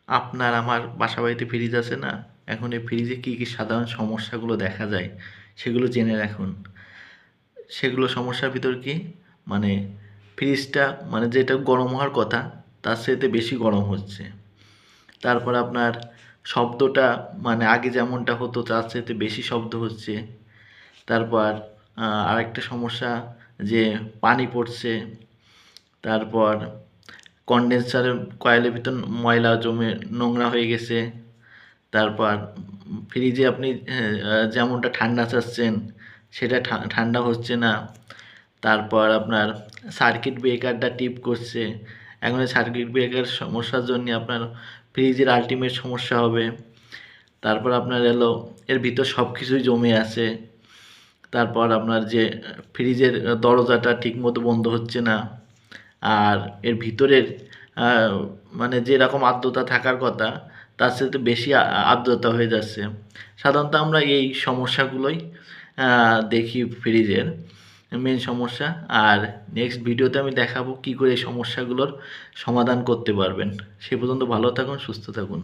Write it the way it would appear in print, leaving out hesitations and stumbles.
আপনার আমার বাসা বাড়িতে ফ্রিজ আছে না? এখন এই ফ্রিজে কী কী সাধারণ সমস্যাগুলো দেখা যায় সেগুলো জেনে রাখুন। সেগুলো সমস্যার ভিতর কি, মানে ফ্রিজটা মানে যেটা গরম হওয়ার কথা তার চাইতে বেশি গরম হচ্ছে। তারপর আপনার শব্দটা মানে আগে যেমনটা হতো তার চাইতে বেশি শব্দ হচ্ছে। তারপর আরেকটা সমস্যা যে পানি পড়ছে। তারপর কনডেন্সারের কয়েলের ভিতর ময়লা জমে নোংরা হয়ে গেছে। তারপর ফ্রিজে আপনি যেমনটা ঠান্ডা চাচ্ছেন সেটা ঠান্ডা হচ্ছে না। তারপর আপনার সার্কিট ব্রেকারটা টিপ করছে। এখন এই সার্কিট ব্রেকার সমস্যার জন্য আপনার ফ্রিজের আল্টিমেট সমস্যা হবে। তারপর আপনার এলো এর ভিতর সব কিছুই জমে আছে। তারপর আপনার যে ফ্রিজের দরজাটা ঠিকমতো বন্ধ হচ্ছে না। আর এর ভিতরের মানে যেরকম আর্দ্রতা থাকার কথা তার সাথে বেশি আর্দ্রতা হয়ে যাচ্ছে। সাধারণত আমরা এই সমস্যাগুলোই দেখি ফ্রিজের মেন সমস্যা। আর নেক্সট ভিডিওতে আমি দেখাবো কী করে এই সমস্যাগুলোর সমাধান করতে পারবেন। সে পর্যন্ত ভালো থাকুন, সুস্থ থাকুন।